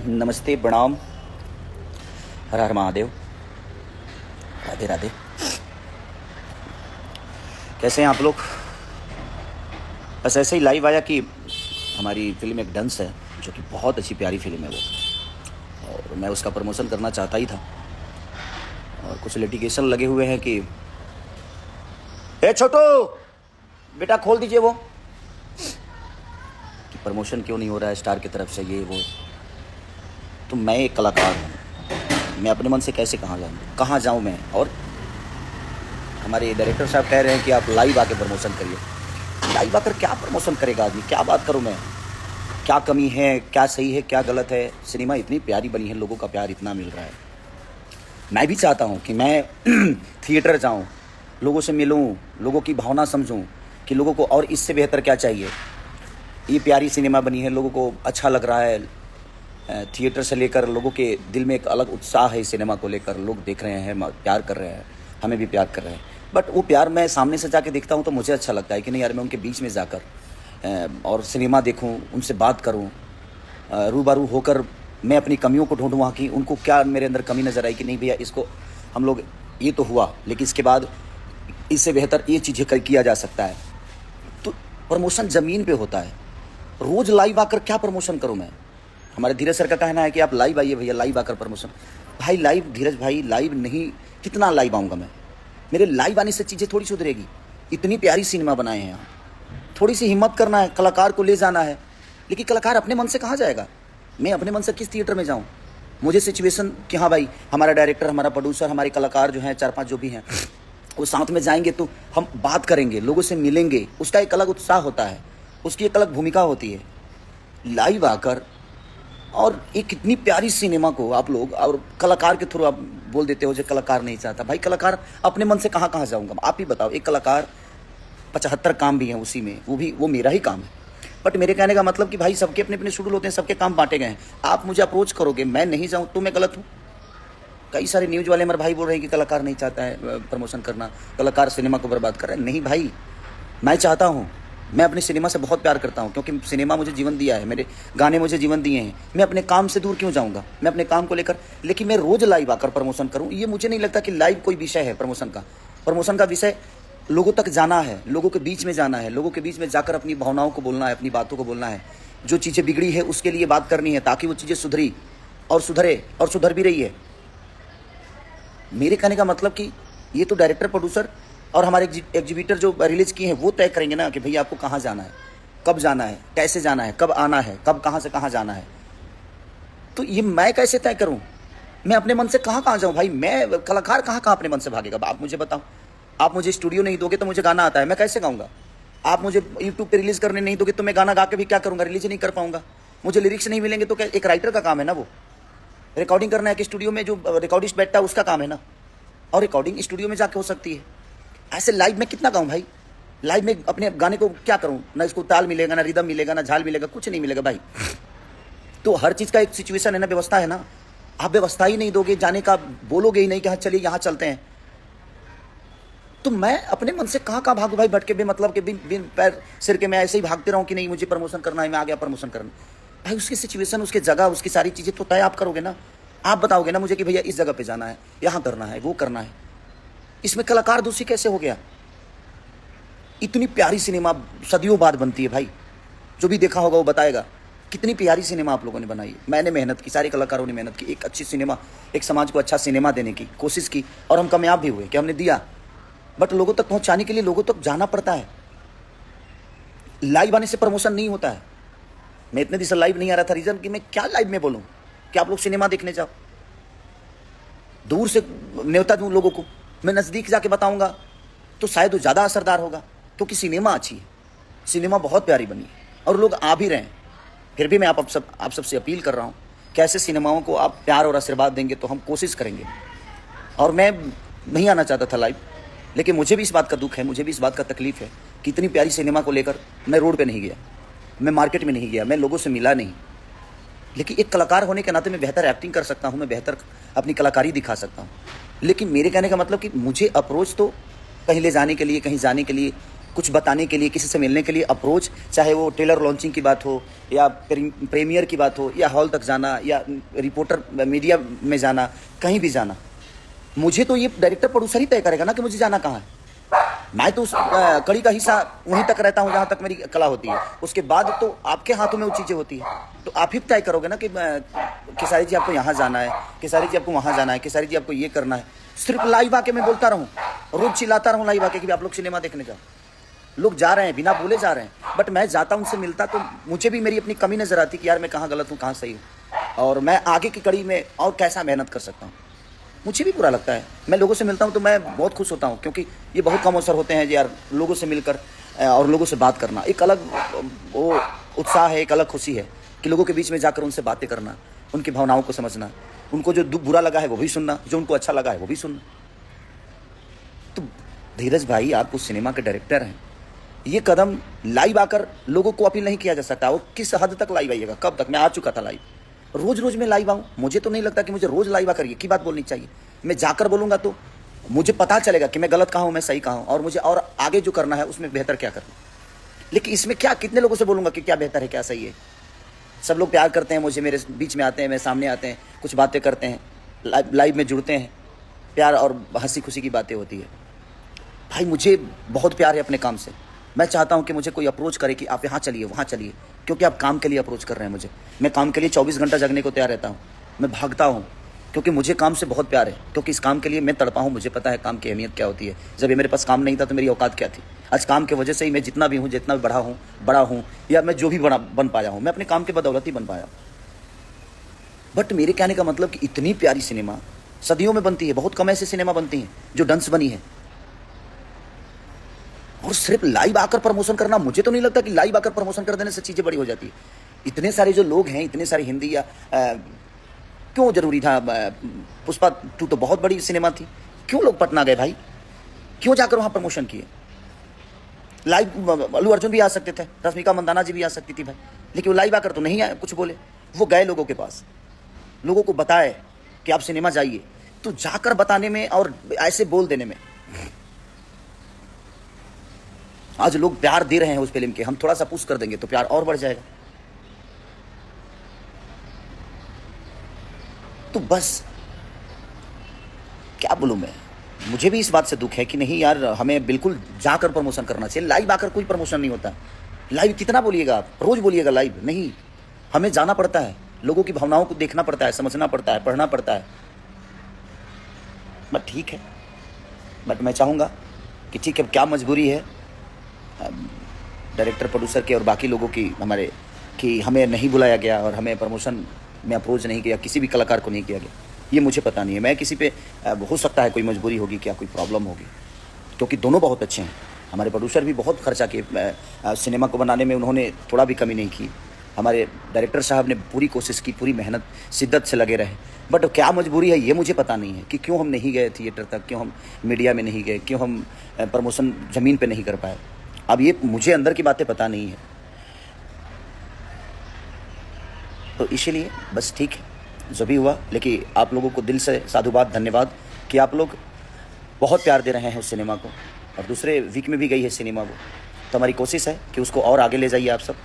नमस्ते, प्रणाम, हर हर महादेव, राधे राधे। कैसे हैं आप लोग? बस ऐसे ही लाइव आया कि हमारी फिल्म एक डंस है, जो कि बहुत अच्छी प्यारी फिल्म है वो, और मैं उसका प्रमोशन करना चाहता ही था। और कुछ लिटिगेशन लगे हुए हैं कि ए छोटू बेटा खोल दीजिए वो, कि प्रमोशन क्यों नहीं हो रहा है स्टार की तरफ से, ये वो। तो मैं एक कलाकार हूँ, मैं अपने मन से कैसे कहाँ जाऊँ मैं? और हमारे डायरेक्टर साहब कह रहे हैं कि आप लाइव आके प्रमोशन करिए। लाइव आकर क्या प्रमोशन करेगा आदमी? क्या बात करूँ मैं? क्या कमी है, क्या सही है, क्या गलत है? सिनेमा इतनी प्यारी बनी है, लोगों का प्यार इतना मिल रहा है। मैं भी चाहता हूँ कि मैं थिएटर जाऊँ, लोगों से मिलूँ, लोगों की भावना समझूँ कि लोगों को और इससे बेहतर क्या चाहिए। ये प्यारी सिनेमा बनी है, लोगों को अच्छा लग रहा है। थिएटर से लेकर लोगों के दिल में एक अलग उत्साह है इस सिनेमा को लेकर। लोग देख रहे हैं, प्यार कर रहे हैं, हमें भी प्यार कर रहे हैं। बट वो प्यार मैं सामने से जाके देखता हूँ तो मुझे अच्छा लगता है कि नहीं यार, मैं उनके बीच में जाकर और सिनेमा देखूँ, उनसे बात करूँ, रूबरू होकर मैं अपनी कमियों को ढूंढूँ वहाँ की। उनको क्या मेरे अंदर कमी नज़र आई कि नहीं भैया, इसको हम लोग, ये तो हुआ लेकिन इसके बाद इससे बेहतर ये चीज़ें किया जा सकता है। तो प्रमोशन ज़मीन पे होता है। रोज़ लाइव आकर क्या प्रमोशन करूँ मैं? हमारे धीरज सर का कहना है कि आप लाइव आइए भैया, लाइव आकर प्रमोशन। भाई लाइव, धीरज भाई लाइव नहीं, कितना लाइव आऊँगा मैं? मेरे लाइव आने से चीज़ें थोड़ी सुधरेगी। इतनी प्यारी सिनेमा बनाए हैं यहाँ, थोड़ी सी हिम्मत करना है, कलाकार को ले जाना है। लेकिन कलाकार अपने मन से कहाँ जाएगा? मैं अपने मन से किस थिएटर में जाऊँ? मुझे सिचुएशन कि हाँ भाई, हमारा डायरेक्टर, हमारा प्रोड्यूसर, हमारे कलाकार जो हैं 4-5 जो भी हैं, वो साथ में जाएंगे तो हम बात करेंगे, लोगों से मिलेंगे, उसका एक अलग उत्साह होता है, उसकी एक अलग भूमिका होती है। लाइव आकर और एक कितनी प्यारी सिनेमा को आप लोग और कलाकार के थ्रू आप बोल देते हो जो कलाकार नहीं चाहता। भाई कलाकार अपने मन से कहाँ जाऊँगा? आप ही बताओ। एक कलाकार 75 काम भी हैं उसी में, वो मेरा ही काम है। बट मेरे कहने का मतलब कि भाई सबके अपने अपने शेड्यूल होते हैं, सबके काम बांटे गए हैं। आप मुझे अप्रोच करोगे, मैं नहीं जाऊँ तो मैं गलत हूँ? कई सारे न्यूज़ वाले हमारे भाई बोल रहे हैं कि कलाकार नहीं चाहता है प्रमोशन करना, कलाकार सिनेमा को बर्बाद कर रहे हैं। नहीं भाई, मैं चाहता हूँ। मैं अपने सिनेमा से बहुत प्यार करता हूँ, क्योंकि सिनेमा मुझे जीवन दिया है, मेरे गाने मुझे जीवन दिए हैं। मैं अपने काम से दूर क्यों जाऊँगा? मैं अपने काम को लेकर, लेकिन मैं रोज़ लाइव आकर प्रमोशन करूँ, ये मुझे नहीं लगता कि लाइव कोई विषय है प्रमोशन का। प्रमोशन का विषय लोगों तक जाना है, लोगों के बीच में जाना है, लोगों के बीच में जाकर अपनी भावनाओं को बोलना है, अपनी बातों को बोलना है। जो चीज़ें बिगड़ी है उसके लिए बात करनी है, ताकि वो चीज़ें सुधरी और सुधरे, और सुधर भी रही है। मेरे कहने का मतलब कि ये तो डायरेक्टर, प्रोड्यूसर और हमारे एग्जीबिटर जो रिलीज किए हैं वो तय करेंगे ना कि भैया आपको कहाँ जाना है, कब जाना है, कैसे जाना है, कब आना है, कब कहाँ से कहाँ जाना है। तो ये मैं कैसे तय करूँ? मैं अपने मन से कहाँ जाऊँ भाई? मैं कलाकार कहाँ अपने मन से भागेगा? आप मुझे बताओ। आप मुझे स्टूडियो नहीं दोगे तो मुझे गाना आता है, मैं कैसे गाऊंगा? आप मुझे यूट्यूब पे रिलीज करने नहीं दोगे तो मैं गाना गा के भी क्या करूँगा? रिलीज नहीं कर पाऊंगा। मुझे लिरिक्स नहीं मिलेंगे तो क्या? एक राइटर का काम है ना वो। रिकॉर्डिंग करना है कि स्टूडियो में जो रिकॉर्डिस्ट बैठता है उसका काम है ना, और रिकॉर्डिंग स्टूडियो में जाके हो सकती है। ऐसे लाइव में कितना गाऊँ भाई? लाइव में अपने गाने को क्या करूँ? ना इसको ताल मिलेगा, ना रिदम मिलेगा, ना झाल मिलेगा, कुछ नहीं मिलेगा भाई। तो हर चीज़ का एक सिचुएशन है ना, व्यवस्था है ना। आप व्यवस्था ही नहीं दोगे जाने का, बोलोगे ही नहीं कि हाँ चलिए यहाँ चलते हैं, तो मैं अपने मन से कहाँ भागू भाई? भटके बेमतलब के, बिन पैर सिर के मैं ऐसे ही भागते रहूँ कि नहीं मुझे प्रमोशन करना है, मैं आ गया प्रमोशन करना। भाई उसकी सिचुएशन, उसकी जगह, उसकी सारी चीज़ें तो तय आप करोगे ना। आप बताओगे ना मुझे कि भैया इस जगह पे जाना है, यहाँ करना है, वो करना है। इसमें कलाकार दूसरी कैसे हो गया? इतनी प्यारी सिनेमा सदियों बाद बनती है भाई। जो भी देखा होगा वो बताएगा कितनी प्यारी सिनेमा आप लोगों ने बनाई। मैंने मेहनत की, सारे कलाकारों ने मेहनत की, एक अच्छी सिनेमा, एक समाज को अच्छा सिनेमा देने की कोशिश की, और हम कामयाब भी हुए कि हमने दिया। बट लोगों तक पहुंचाने के लिए लोगों तक जाना पड़ता है। लाइव आने से प्रमोशन नहीं होता है। मैं इतने दिन से लाइव नहीं आ रहा था, रीजन कि मैं क्या लाइव में बोलूं कि आप लोग सिनेमा देखने जाओ। दूर से न्योता दूं लोगों को, मैं नज़दीक जाके बताऊंगा तो शायद वो ज़्यादा असरदार होगा, क्योंकि सिनेमा अच्छी है, सिनेमा बहुत प्यारी बनी है और लोग आ भी रहे हैं। फिर भी मैं आप सबसे अपील कर रहा हूँ कि ऐसे सिनेमाओं को आप प्यार और आशीर्वाद देंगे तो हम कोशिश करेंगे। और मैं नहीं आना चाहता था लाइव, लेकिन मुझे भी इस बात का दुख है, मुझे भी इस बात का तकलीफ है कि इतनी प्यारी सिनेमा को लेकर मैं रोड पे नहीं गया, मैं मार्केट में नहीं गया, मैं लोगों से मिला नहीं। लेकिन एक कलाकार होने के नाते मैं बेहतर एक्टिंग कर सकता हूँ, मैं बेहतर अपनी कलाकारी दिखा सकता हूँ। लेकिन मेरे कहने का मतलब कि मुझे अप्रोच तो कहीं ले जाने के लिए, कहीं जाने के लिए कुछ बताने के लिए, किसी से मिलने के लिए अप्रोच, चाहे वो ट्रेलर लॉन्चिंग की बात हो या प्रीमियर की बात हो या हॉल तक जाना या रिपोर्टर मीडिया में जाना, कहीं भी जाना, मुझे तो ये डायरेक्टर प्रोड्यूसर ही तय करेगा ना कि मुझे जाना कहाँ है। मैं तो उस कड़ी का हिस्सा वहीं तक रहता हूँ जहाँ तक मेरी कला होती है, उसके बाद तो आपके हाथों में वो चीज़ें होती है। तो आप ही तय करोगे ना कि खेसारी जी आपको यहाँ जाना है, खेसारी जी आपको वहाँ जाना है, खेसारी जी आपको ये करना है। सिर्फ लाइव आके मैं बोलता रहूँ, रोज चिल्लाता रहूँ लाइव आके कि आप लोग सिनेमा देखने जाओ। लोग जा रहे हैं, बिना बोले जा रहे हैं, बट मैं जाता उनसे मिलता तो मुझे भी मेरी अपनी कमी नज़र आती कि यार मैं कहाँ गलत हूँ, कहाँ सही हूँ, और मैं आगे की कड़ी में और कैसा मेहनत कर सकता हूँ। मुझे भी बुरा लगता है, मैं लोगों से मिलता हूँ तो मैं बहुत खुश होता हूँ, क्योंकि ये बहुत कम अवसर होते हैं यार लोगों से मिलकर और लोगों से बात करना। एक अलग वो उत्साह है, एक अलग खुशी है कि लोगों के बीच में जाकर उनसे बातें करना, उनकी भावनाओं को समझना, उनको जो बुरा लगा है वो भी सुनना, जो उनको अच्छा लगा है वो भी सुनना। तो धीरज भाई, आप उस सिनेमा के डायरेक्टर हैं, ये कदम लाइव आकर लोगों को अपील नहीं किया जा सकता। और किस हद तक लाइव आइएगा, कब तक? मैं आ चुका था लाइव, रोज रोज मैं लाइव आऊँ? मुझे तो नहीं लगता कि मुझे रोज लाइव आकर ये की बात बोलनी चाहिए। मैं जाकर बोलूँगा तो मुझे पता चलेगा कि मैं गलत कहाँ हूँ, मैं सही कहाँ हूँ, और मुझे और आगे जो करना है उसमें बेहतर क्या करना। लेकिन इसमें क्या, कितने लोगों से बोलूँगा कि क्या बेहतर है, क्या सही है? सब लोग प्यार करते हैं मुझे, मेरे बीच में आते हैं, मेरे सामने आते हैं, कुछ बातें करते हैं, लाइव में जुड़ते हैं, प्यार और हंसी खुशी की बातें होती है। भाई मुझे बहुत प्यार है अपने काम से। मैं चाहता हूं कि मुझे कोई अप्रोच करे कि आप यहाँ चलिए, वहाँ चलिए, क्योंकि आप काम के लिए अप्रोच कर रहे हैं मुझे। मैं काम के लिए 24 घंटा जगने को तैयार रहता हूँ, मैं भागता हूँ, क्योंकि मुझे काम से बहुत प्यार है, क्योंकि इस काम के लिए मैं तड़पा हूँ। मुझे पता है काम की अहमियत क्या होती है। जब ये मेरे पास काम नहीं था तो मेरी औकात क्या थी। आज काम की वजह से ही मैं जितना भी हूँ, जितना भी बड़ा हूँ या मैं जो भी बन पाया हूँ, मैं अपने काम के बदौलत ही बन पाया। बट मेरे कहने का मतलब कि इतनी प्यारी सिनेमा सदियों में बनती है, बहुत कम ऐसे सिनेमा बनती हैं जो डंस बनी है, और सिर्फ लाइव आकर प्रमोशन करना, मुझे तो नहीं लगता कि लाइव आकर प्रमोशन कर देने से चीज़ें बड़ी हो जाती है। इतने सारे जो लोग हैं, इतने सारी हिंदी या क्यों जरूरी था? पुष्पा 2 तो बहुत बड़ी सिनेमा थी, क्यों लोग पटना गए भाई? क्यों जाकर वहाँ प्रमोशन किए? लाइव अल्लू अर्जुन भी आ सकते थे, रश्मिका मंदाना जी भी आ सकती थी भाई, लेकिन वो लाइव आकर तो नहीं आए, कुछ बोले। वो गए लोगों के पास, लोगों को बताए कि आप सिनेमा जाइए। तो जाकर बताने में और ऐसे बोल देने में आज लोग प्यार दे रहे हैं उस फिल्म के। हम थोड़ा सा पुश कर देंगे तो प्यार और बढ़ जाएगा। तो बस क्या बोलूं मैं, मुझे भी इस बात से दुख है कि नहीं यार, हमें बिल्कुल जाकर प्रमोशन करना चाहिए। लाइव आकर कोई प्रमोशन नहीं होता। लाइव कितना बोलिएगा आप, रोज बोलिएगा लाइव नहीं, हमें जाना पड़ता है, लोगों की भावनाओं को देखना पड़ता है, समझना पड़ता है, पढ़ना पड़ता है। बट ठीक है, बट मैं चाहूँगा कि ठीक है, क्या मजबूरी है डायरेक्टर प्रोड्यूसर के और बाकी लोगों की, हमारे, कि हमें नहीं बुलाया गया और हमें प्रमोशन में अप्रोच नहीं किया, किसी भी कलाकार को नहीं किया गया, ये मुझे पता नहीं है। मैं किसी पे हो सकता है कोई मजबूरी होगी, क्या कोई प्रॉब्लम होगी, क्योंकि दोनों बहुत अच्छे हैं। हमारे प्रोड्यूसर भी बहुत खर्चा किए सिनेमा को बनाने में, उन्होंने थोड़ा भी कमी नहीं की। हमारे डायरेक्टर साहब ने पूरी कोशिश की, पूरी मेहनत शिद्दत से लगे रहे। बट क्या मजबूरी है ये मुझे पता नहीं है कि क्यों हम नहीं गए थिएटर तक, क्यों हम मीडिया में नहीं गए, क्यों हम प्रमोशन ज़मीन पे नहीं कर पाए। अब ये मुझे अंदर की बातें पता नहीं है, तो इसीलिए बस ठीक है जो भी हुआ। लेकिन आप लोगों को दिल से साधुवाद, धन्यवाद कि आप लोग बहुत प्यार दे रहे हैं उस सिनेमा को, और दूसरे वीक में भी गई है सिनेमा वो। तो हमारी कोशिश है कि उसको और आगे ले जाइए आप सब।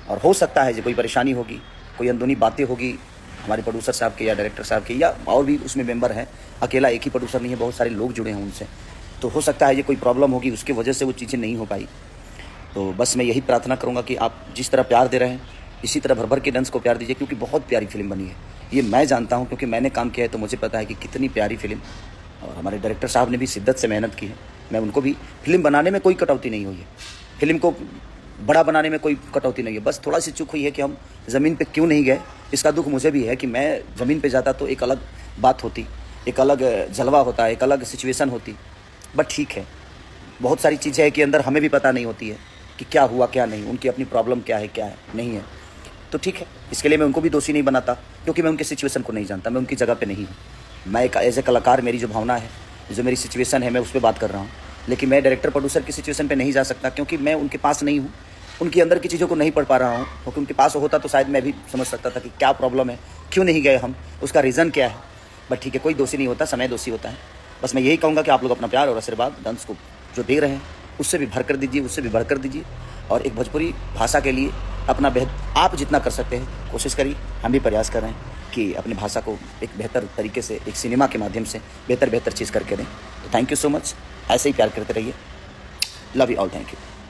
और हो सकता है जो कोई परेशानी होगी, कोई अंदरूनी बातें होगी हमारे प्रोड्यूसर साहब के या डायरेक्टर साहब के, या और भी उसमें मेंबर हैं, अकेला एक ही प्रोड्यूसर नहीं है, बहुत सारे लोग जुड़े हैं उनसे, तो हो सकता है ये कोई प्रॉब्लम होगी, उसकी वजह से वो चीज़ें नहीं हो पाई। तो बस मैं यही प्रार्थना करूँगा कि आप जिस तरह प्यार दे रहे हैं, इसी तरह भर भर के डांस को प्यार दीजिए, क्योंकि बहुत प्यारी फिल्म बनी है। ये मैं जानता हूँ क्योंकि मैंने काम किया है, तो मुझे पता है कि कितनी प्यारी फिल्म, और हमारे डायरेक्टर साहब ने भी शिद्दत से मेहनत की है। मैं उनको भी, फिल्म बनाने में कोई कटौती नहीं हुई है, फिल्म को बड़ा बनाने में कोई कटौती नहीं है। बस थोड़ा सी चूक हुई है कि हम ज़मीन पे क्यों नहीं गए। इसका दुख मुझे भी है कि मैं ज़मीन पे जाता तो एक अलग बात होती, एक अलग जलवा होता, एक अलग सिचुएशन होती। बट ठीक है, बहुत सारी चीज़ें हैं कि अंदर हमें भी पता नहीं होती है कि क्या हुआ क्या नहीं, उनकी अपनी प्रॉब्लम क्या है नहीं है। तो ठीक है, इसके लिए मैं उनको भी दोषी नहीं बनाता, क्योंकि मैं उनके सिचुएशन को नहीं जानता, मैं उनकी जगह पे नहीं हूँ। मैं एक एज ए कलाकार, मेरी जो भावना है, जो मेरी सिचुएशन है, मैं उस पर बात कर रहा हूँ। लेकिन मैं डायरेक्टर प्रोड्यूसर की सिचुएशन पे नहीं जा सकता, क्योंकि मैं उनके पास नहीं हूँ, उनके अंदर की चीज़ों को नहीं पढ़ पा रहा हूँ। क्योंकि उनके पास होता तो शायद मैं भी समझ सकता था कि क्या प्रॉब्लम है, क्यों नहीं गए हम, उसका रीज़न क्या है। बट ठीक है, कोई दोषी नहीं होता, समय दोषी होता है। बस मैं यही कहूँगा कि आप लोग अपना प्यार और आशीर्वाद डांस को जो दे रहे हैं उससे भी भर कर दीजिए, उससे भी बढ़ कर दीजिए। और एक भोजपुरी भाषा के लिए अपना आप जितना कर सकते हैं कोशिश करिए। हम भी प्रयास कर रहे हैं कि अपनी भाषा को एक बेहतर तरीके से, एक सिनेमा के माध्यम से बेहतर चीज़ करके दें। तो थैंक यू सो मच, ऐसे ही प्यार करते रहिए। Love you all, thank you.